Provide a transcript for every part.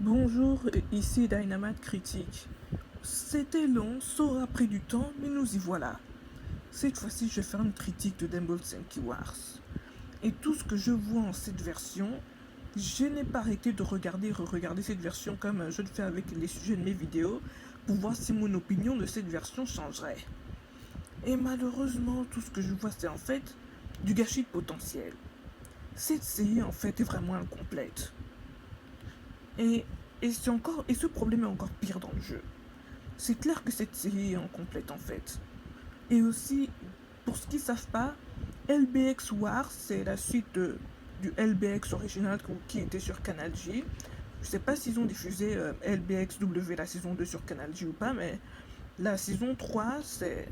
Bonjour, ici Dynamite Critique. C'était long, ça aura pris du temps, mais nous y voilà. Cette fois-ci, je vais faire une critique de Dumble 5 Wars. Et tout ce que je vois en cette version, je n'ai pas arrêté de regarder et re-regarder cette version comme je le fais avec les sujets de mes vidéos pour voir si mon opinion de cette version changerait. Et malheureusement, tout ce que je vois, c'est en fait du gâchis de potentiel. Cette série, en fait, est vraiment incomplète. Et, et ce problème est encore pire dans le jeu. C'est clair que cette série est incomplète en fait. Et aussi, pour ceux qui ne savent pas, LBX Wars, c'est la suite du LBX original qui était sur Canal J. Je sais pas s'ils ont diffusé LBXW la saison 2 sur Canal J ou pas, mais la saison 3, c'est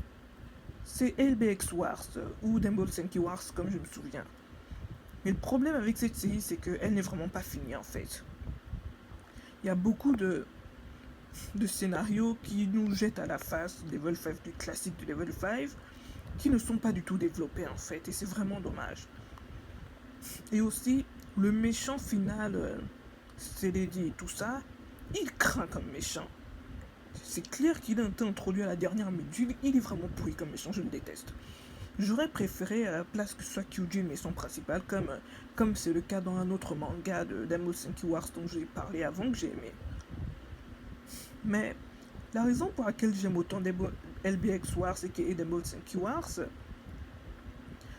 LBX Wars, ou Dumble Senki Wars, comme je me souviens. Mais le problème avec cette série, c'est qu'elle n'est vraiment pas finie en fait. Il y a beaucoup de scénarios qui nous jettent à la face Level 5 du classique du Level 5 qui ne sont pas du tout développés en fait et c'est vraiment dommage. Et aussi le méchant final, c'est Lady et tout ça, il craint comme méchant. C'est clair qu'il a été introduit à la dernière minute, il est vraiment pourri comme méchant, je le déteste. J'aurais préféré à la place que ce soit Kyujin méchant principal comme c'est le cas dans un autre manga de Demon Senki Wars dont j'ai parlé avant que j'ai aimé. Mais la raison pour laquelle j'aime autant LBX Wars et Demon Senki Wars,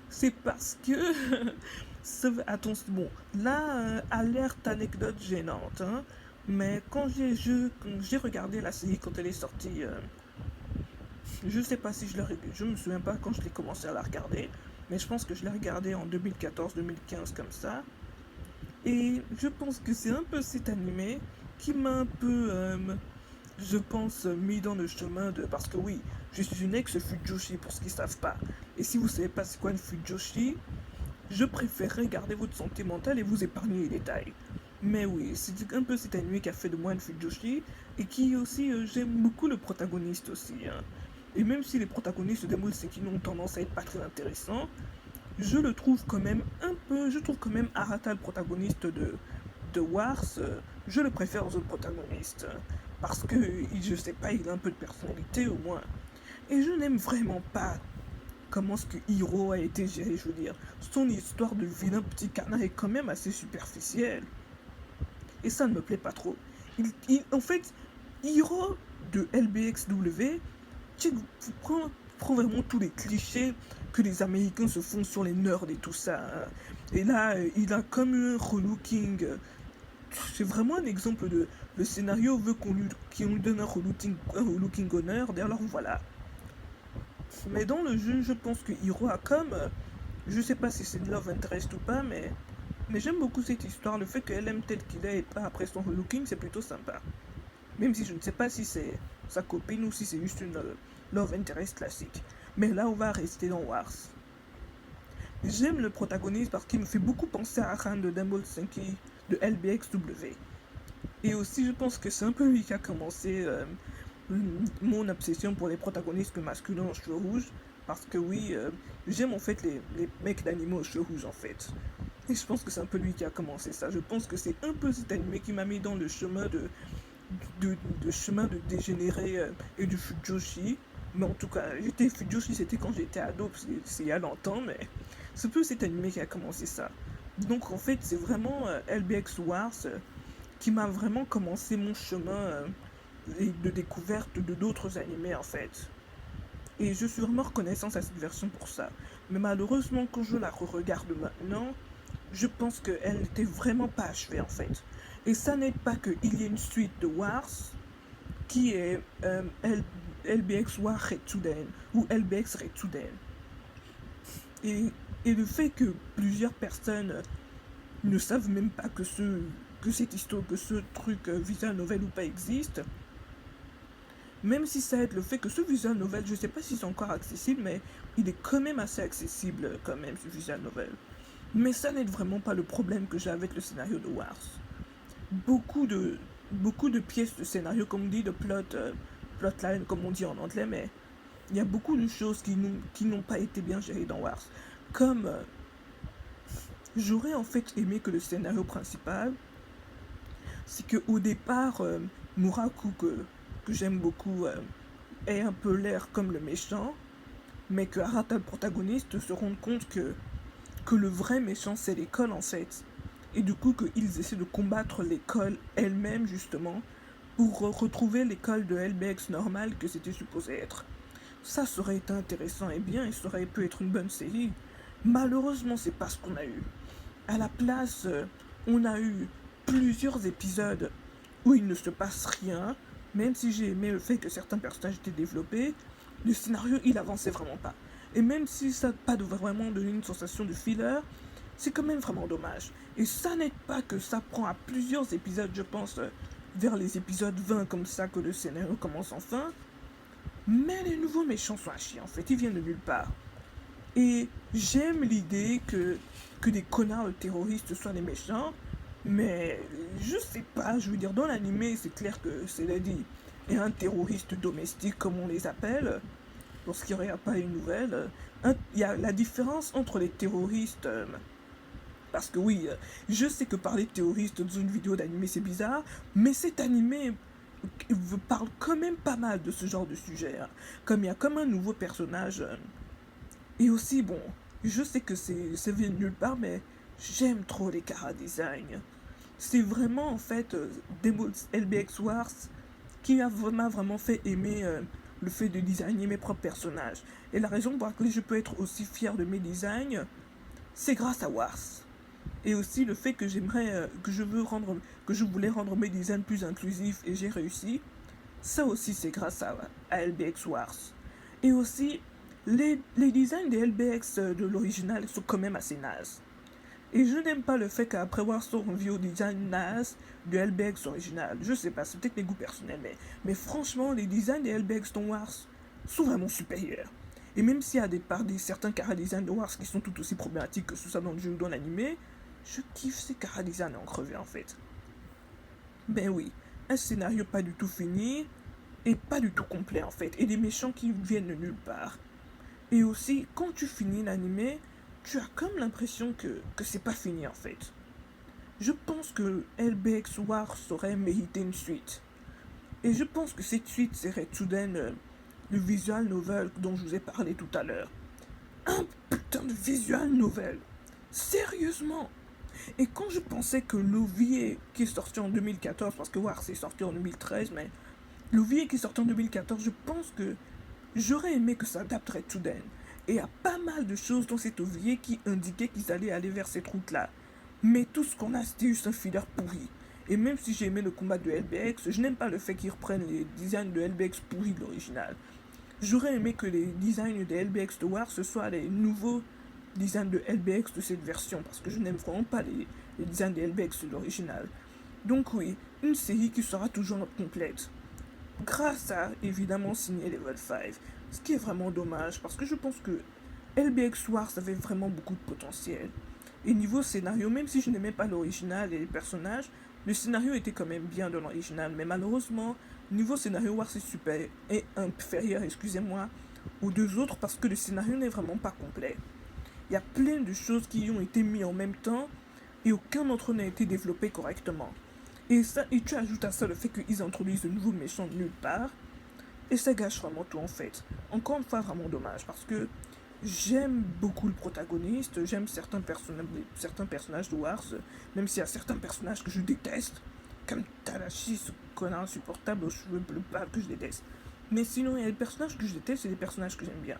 c'est parce que attention, bon, là, alerte anecdote gênante, hein, mais quand j'ai regardé la série quand elle est sortie, je sais pas si je me souviens pas quand je l'ai commencé à la regarder, mais je pense que je l'ai regardée en 2014-2015 comme ça, et je pense que c'est un peu cet animé qui m'a un peu, je pense, mis dans le chemin de... Parce que oui, je suis une ex-Fujoshi pour ceux qui savent pas. Et si vous savez pas c'est quoi une Fujoshi, je préférerais garder votre santé mentale et vous épargner les détails. Mais oui, c'est un peu cet animé qui a fait de moi une Fujoshi et qui aussi, j'aime beaucoup le protagoniste aussi. Hein. Et même si les protagonistes de Demon Senki ont tendance à être pas très intéressants, je le trouve quand même un peu... Je trouve quand même Arata, le protagoniste de Wars, je le préfère aux autres protagonistes. Parce que, je sais pas, il a un peu de personnalité au moins. Et je n'aime vraiment pas comment ce que Hiro a été géré, je veux dire. Son histoire de vilain petit canard est quand même assez superficielle. Et ça ne me plaît pas trop. En fait, Hiro de LBXW, tu prends vraiment tous les clichés que les Américains se font sur les nerds et tout ça. Hein. Et là, il a comme un relooking. C'est vraiment un exemple de... Le scénario veut qu'on lui donne un relooking honneur, alors voilà. Mais dans le jeu, je pense que Hiro a comme... je sais pas si c'est de love interest ou pas, mais j'aime beaucoup cette histoire. Le fait qu'elle aime tel qu'il est et pas après son relooking, c'est plutôt sympa. Même si je ne sais pas si c'est sa copine ou si c'est juste une love interest classique. Mais là, on va rester dans Wars. J'aime le protagoniste parce qu'il me fait beaucoup penser à Han de Dumble Senki de LBXW. Et aussi, je pense que c'est un peu lui qui a commencé mon obsession pour les protagonistes masculins aux cheveux rouges. Parce que oui, j'aime en fait les mecs d'animaux aux cheveux rouges en fait. Et je pense que c'est un peu lui qui a commencé ça. Je pense que c'est un peu cet animé qui m'a mis dans le chemin chemin de dégénéré et du Fujoshi. Mais en tout cas, j'étais Fujoshi, c'était quand j'étais ado, c'est il y a longtemps, mais c'est un peu cet animé qui a commencé ça. Donc en fait, c'est vraiment LBX Wars qui m'a vraiment commencé mon chemin de découverte de d'autres animés en fait. Et je suis vraiment reconnaissant à cette version pour ça. Mais malheureusement, quand je la re-regarde maintenant, je pense qu'elle n'était vraiment pas achevée en fait. Et ça n'aide pas qu'il y ait une suite de Wars qui est LBX War Retsuden ou LBX Retsuden. Et, et le fait que plusieurs personnes ne savent même pas que cette histoire, que ce truc visual novel ou pas existe, même si ça aide le fait que ce visual novel, je sais pas si c'est encore accessible, mais il est quand même assez accessible quand même ce visual novel. Mais ça n'aide vraiment pas le problème que j'ai avec le scénario de Wars. Beaucoup de, beaucoup de pièces de scénario, comme on dit, de plotline, comme on dit en anglais, mais il y a beaucoup de choses qui n'ont pas été bien gérées dans Wars. Comme j'aurais en fait aimé que le scénario principal c'est qu'au départ, Muraku, que j'aime beaucoup, ait un peu l'air comme le méchant, mais que Arata, le protagoniste, se rende compte que le vrai méchant, c'est l'école en fait. Et du coup, qu'ils essaient de combattre l'école elle-même, justement, pour retrouver l'école de LBX normale que c'était supposé être. Ça aurait été intéressant et bien, et ça aurait pu être une bonne série. Malheureusement, c'est pas ce qu'on a eu. À la place, on a eu plusieurs épisodes où il ne se passe rien, même si j'ai aimé le fait que certains personnages étaient développés, le scénario il avançait vraiment pas. Et même si ça n'a pas vraiment donné une sensation de filler, c'est quand même vraiment dommage. Et ça n'aide pas que ça prend à plusieurs épisodes, je pense, vers les épisodes 20 comme ça que le scénario commence enfin. Mais les nouveaux méchants sont à chier en fait, ils viennent de nulle part. Et j'aime l'idée que des connards terroristes soient des méchants, mais je sais pas, je veux dire, dans l'animé, c'est clair que c'est Lady et un terroriste domestique, comme on les appelle, lorsqu'il n'y a pas une nouvelle. Il y a la différence entre les terroristes. Parce que oui, je sais que parler de terroristes dans une vidéo d'animé c'est bizarre, mais cet animé parle quand même pas mal de ce genre de sujet. Hein. Comme il y a comme un nouveau personnage. Et aussi, bon, je sais que c'est venu de nulle part, mais j'aime trop les Kara Design. C'est vraiment en fait Devil's LBX Wars qui m'a vraiment fait aimer le fait de designer mes propres personnages. Et la raison pour laquelle je peux être aussi fier de mes designs, c'est grâce à Wars. Et aussi le fait que que je voulais rendre mes designs plus inclusifs et j'ai réussi. Ça aussi c'est grâce à LBX Wars. Et aussi, les designs des LBX de l'original sont quand même assez nazes. Et je n'aime pas le fait qu'après Wars sort un vieux design naze du LBX original. Je sais pas, c'est peut-être mes goûts personnels, mais franchement, les designs des LBX dans Wars sont vraiment supérieurs. Et même s'il y a certains cara designs de Wars qui sont tout aussi problématiques que ce soit dans le jeu ou dans l'animé, je kiffe ces cara designs en crevé en fait. Ben oui, un scénario pas du tout fini et pas du tout complet en fait, et des méchants qui viennent de nulle part. Et aussi, quand tu finis l'animé, tu as comme l'impression que c'est pas fini en fait. Je pense que LBX Wars aurait mérité une suite. Et je pense que cette suite serait soudain le visual novel dont je vous ai parlé tout à l'heure. Un putain de visual novel. Sérieusement. Et quand je pensais que l'OVA qui est sorti en 2014, parce que Wars est sorti en 2013, mais l'OVA qui est sorti en 2014, je pense que j'aurais aimé que ça adapterait Tuden. Et il y a pas mal de choses dans cet OVA qui indiquaient qu'ils allaient aller vers cette route-là. Mais tout ce qu'on a, c'était juste un filler pourri. Et même si j'ai aimé le combat de LBX, je n'aime pas le fait qu'ils reprennent les designs de LBX pourris de l'original. J'aurais aimé que les designs de LBX de War ce soient les nouveaux designs de LBX de cette version, parce que je n'aime vraiment pas les designs de LBX de l'original. Donc oui, une série qui sera toujours complète. Grâce à, évidemment, signé Level 5. Ce qui est vraiment dommage, parce que je pense que LBX Wars avait vraiment beaucoup de potentiel. Et niveau scénario, même si je n'aimais pas l'original et les personnages, le scénario était quand même bien dans l'original. Mais malheureusement, niveau scénario, Wars est super et inférieur, excusez-moi, aux deux autres parce que le scénario n'est vraiment pas complet. Il y a plein de choses qui ont été mises en même temps et aucun d'entre eux n'a été développé correctement. Et tu ajoutes à ça le fait qu'ils introduisent de nouveaux méchants de nulle part. Et ça gâche vraiment tout en fait. Encore une fois, vraiment dommage parce que j'aime beaucoup le protagoniste, j'aime certains personnages de Wars, même s'il y a certains personnages que je déteste, comme Tadashi, ce connard insupportable aux cheveux bleus pâles que je déteste. Mais sinon, il y a des personnages que je déteste et des personnages que j'aime bien.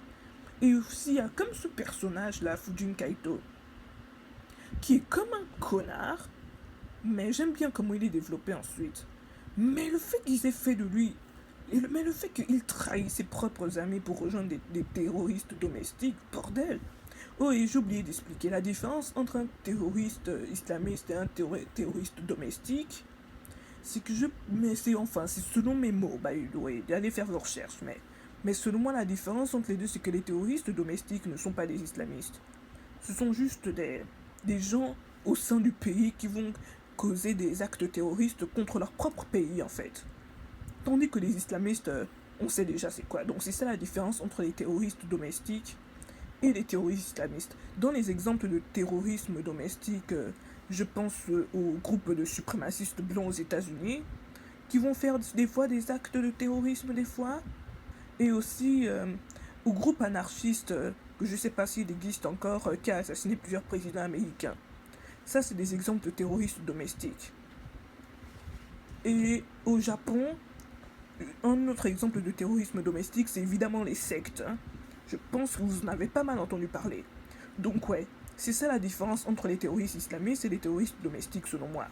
Et aussi, il y a comme ce personnage-là, Fujin Kaito, qui est comme un connard, mais j'aime bien comment il est développé ensuite. Mais le fait qu'ils aient fait de lui mais le fait qu'il trahit ses propres amis pour rejoindre des terroristes domestiques, bordel. Oh, et j'ai oublié d'expliquer la différence entre un terroriste islamiste et un terroriste domestique. C'est que mais c'est selon mes mots, bah, allez faire vos recherches, mais selon moi, la différence entre les deux, c'est que les terroristes domestiques ne sont pas des islamistes. Ce sont juste des gens au sein du pays qui vont causer des actes terroristes contre leur propre pays, en fait. Tandis que les islamistes, on sait déjà c'est quoi. Donc c'est ça la différence entre les terroristes domestiques et les terroristes islamistes. Dans les exemples de terrorisme domestique, Je pense aux groupes de suprémacistes blancs aux États-Unis qui vont faire des fois des actes de terrorisme des fois, et aussi au groupe anarchiste que je ne sais pas s'il existe encore, qui a assassiné plusieurs présidents américains. Ça, c'est des exemples de terroristes domestiques. Et au Japon, un autre exemple de terrorisme domestique, c'est évidemment les sectes, hein. Je pense que vous en avez pas mal entendu parler. Donc ouais, c'est ça la différence entre les terroristes islamistes et les terroristes domestiques selon moi.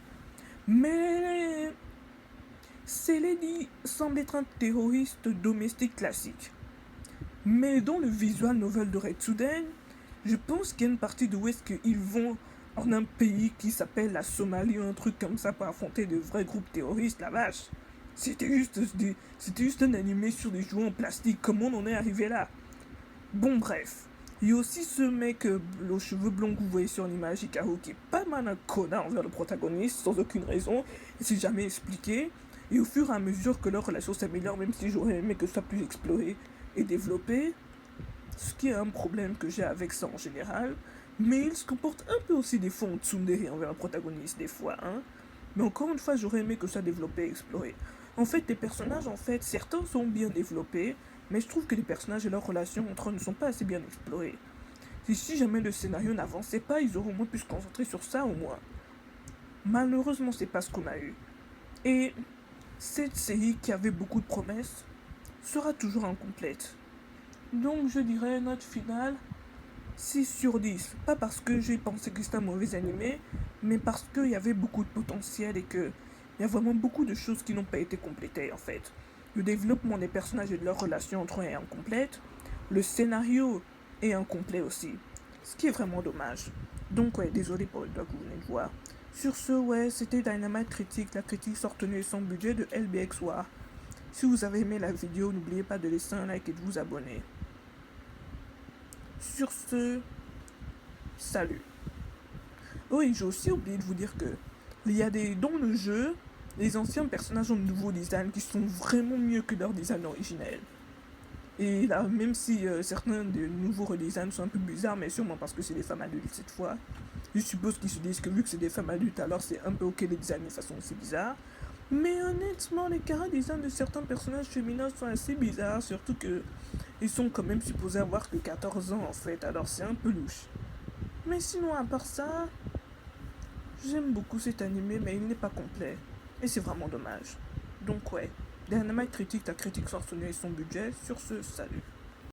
Mais Célédi semble être un terroriste domestique classique. Mais dans le visual novel de Retsuden, je pense qu'il y a une partie de où est-ce qu'ils vont en un pays qui s'appelle la Somalie ou un truc comme ça pour affronter de vrais groupes terroristes, la vache. C'était juste un animé sur des jouets en plastique, comment on en est arrivé là? Bon bref, il y a aussi ce mec aux cheveux blonds que vous voyez sur l'image, Hikaru, qui est pas mal un connard envers le protagoniste, sans aucune raison, et c'est jamais expliqué. Et au fur et à mesure que leur relation s'améliore, même si j'aurais aimé que ça soit plus exploré et développé, ce qui est un problème que j'ai avec ça en général, mais il se comporte un peu aussi des fois en tsundere envers le protagoniste, des fois, hein. Mais encore une fois, j'aurais aimé que ça développé et exploré. En fait, les personnages, certains sont bien développés, mais je trouve que les personnages et leurs relations entre eux ne sont pas assez bien explorés. Et si jamais le scénario n'avançait pas, ils auraient au moins pu se concentrer sur ça au moins. Malheureusement, c'est pas ce qu'on a eu. Et cette série qui avait beaucoup de promesses sera toujours incomplète. Donc je dirais note finale 6 sur 10. Pas parce que j'ai pensé que c'était un mauvais animé, mais parce qu'il y avait beaucoup de potentiel et qu'il y a vraiment beaucoup de choses qui n'ont pas été complétées en fait. Le développement des personnages et de leurs relations entre eux est incomplète. Le scénario est incomplet aussi. Ce qui est vraiment dommage. Donc ouais, désolé pour le doigt que vous venez de voir. Sur ce, ouais, c'était Dynamite Critique, la critique sortenue sans budget de LBX War. Si vous avez aimé la vidéo, n'oubliez pas de laisser un like et de vous abonner. Sur ce, salut. Oui, j'ai aussi oublié de vous dire que il y a dans le jeu, les anciens personnages ont de nouveaux designs qui sont vraiment mieux que leur design originel. Et là, même si certains des nouveaux redesigns sont un peu bizarres, mais sûrement parce que c'est des femmes adultes cette fois, je suppose qu'ils se disent que vu que c'est des femmes adultes, alors c'est un peu ok les designs de façon aussi bizarre. Mais honnêtement, les chara-designs de certains personnages féminins sont assez bizarres, surtout que ils sont quand même supposés avoir que 14 ans en fait, alors c'est un peu louche. Mais sinon, à part ça, j'aime beaucoup cet animé, mais il n'est pas complet. Et c'est vraiment dommage. Donc ouais, Dynamite critique, ta critique sorcelée et son budget. Sur ce, salut.